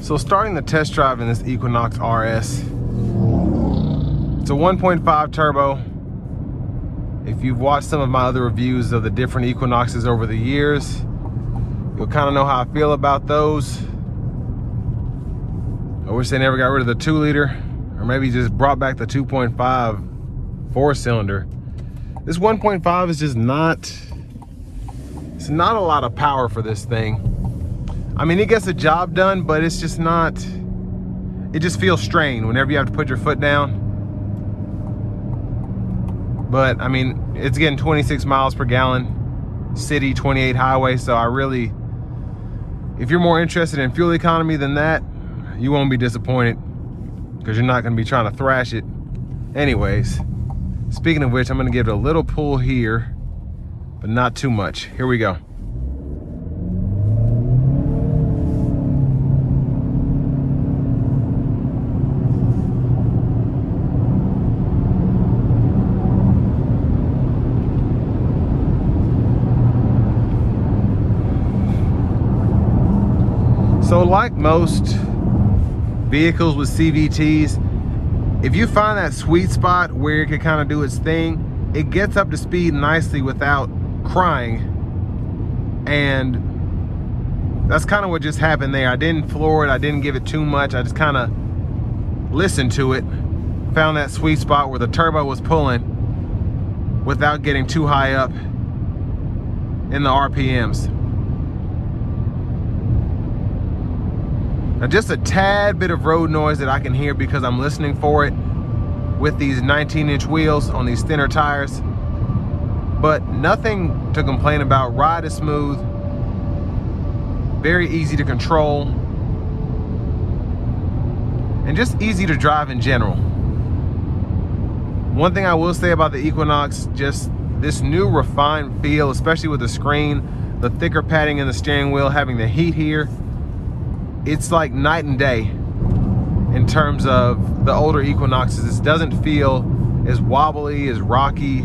So starting the test drive in this Equinox RS. It's a 1.5 turbo. If you've watched some of my other reviews of the different Equinoxes over the years, you'll kind of know how I feel about those. I wish they never got rid of the 2-liter, or maybe just brought back the 2.5 4-cylinder. This 1.5 is just it's not a lot of power for this thing. I mean, it gets the job done, but it's just not, it just feels strained whenever you have to put your foot down. But I mean, it's getting 26 miles per gallon, city 28 highway. So if you're more interested in fuel economy than that, you won't be disappointed, because you're not gonna be trying to thrash it. Anyways, speaking of which, I'm gonna give it a little pull here, but not too much. Here we go. So like most vehicles with CVTs, if you find that sweet spot where it can kind of do its thing, it gets up to speed nicely without crying. And that's kind of what just happened there. I didn't floor it, I didn't give it too much, I just kind of listened to it, found that sweet spot where the turbo was pulling without getting too high up in the RPMs. Now, just a tad bit of road noise that I can hear because I'm listening for it with these 19-inch wheels on these thinner tires, but nothing to complain about. Ride is smooth, very easy to control, and just easy to drive in general. One thing I will say about the Equinox, just this new refined feel, especially with the screen, the thicker padding in the steering wheel, having the heat here. It's like night and day in terms of the older Equinoxes. This doesn't feel as wobbly, as rocky,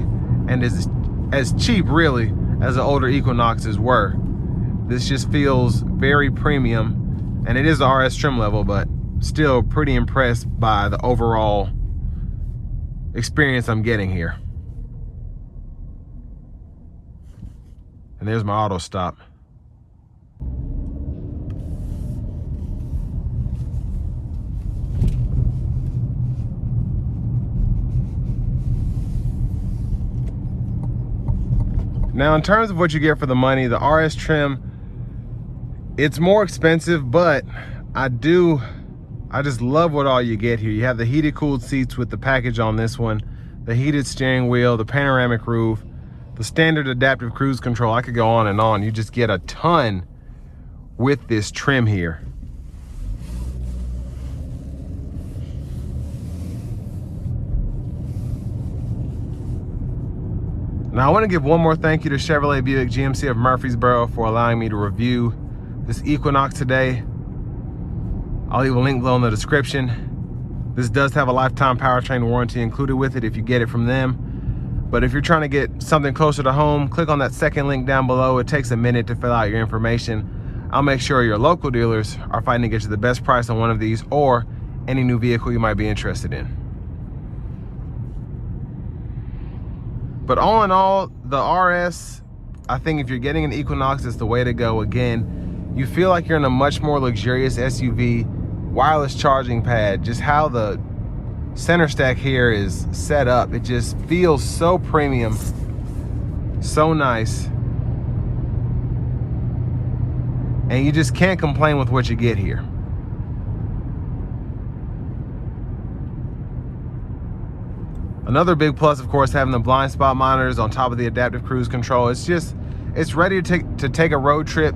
and as cheap really as the older Equinoxes were. This just feels very premium, and it is the RS trim level, but still pretty impressed by the overall experience I'm getting here. And there's my auto stop. Now, in terms of what you get for the money, the RS trim, it's more expensive, but I just love what all you get here. You have the heated cooled seats with the package on this one, the heated steering wheel, the panoramic roof, the standard adaptive cruise control. I could go on and on. You just get a ton with this trim here. Now, I want to give one more thank you to Chevrolet Buick GMC of Murfreesboro for allowing me to review this Equinox today. I'll leave a link below in the description. This does have a lifetime powertrain warranty included with it if you get it from them. But if you're trying to get something closer to home, click on that second link down below. It takes a minute to fill out your information. I'll make sure your local dealers are fighting to get you the best price on one of these or any new vehicle you might be interested in. But all in all, the RS, I think if you're getting an Equinox, it's the way to go. Again, you feel like you're in a much more luxurious SUV, wireless charging pad, just how the center stack here is set up. It just feels so premium, so nice. And you just can't complain with what you get here. Another big plus, of course, having the blind spot monitors on top of the adaptive cruise control. It's ready to take a road trip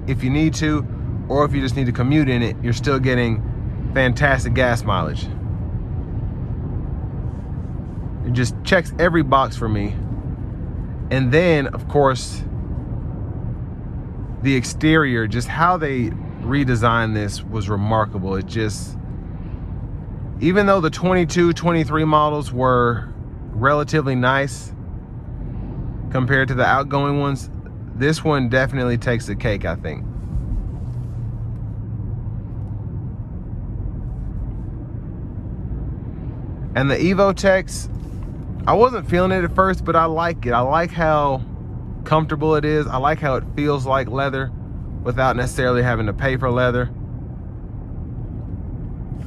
if you need to, or if you just need to commute in it, you're still getting fantastic gas mileage. It just checks every box for me. And then, of course, the exterior, just how they redesigned this was remarkable. It just, even though the 22, 23 models were relatively nice compared to the outgoing ones, this one definitely takes the cake, I think. And the Evotex, I wasn't feeling it at first, but I like it. I like how comfortable it is. I like how it feels like leather without necessarily having to pay for leather.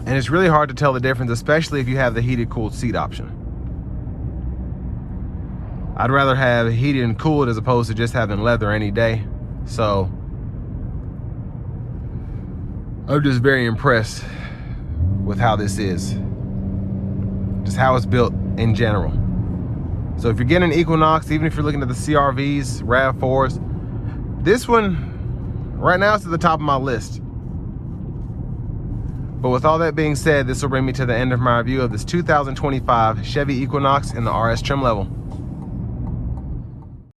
And it's really hard to tell the difference, especially if you have the heated cooled seat option. I'd rather have heated and cooled as opposed to just having leather any day. So I'm just very impressed with how this is. Just how it's built in general. So if you're getting an Equinox, even if you're looking at the CRVs, RAV4s, this one right now is at the top of my list. But with all that being said, this will bring me to the end of my review of this 2025 Chevy Equinox in the RS trim level.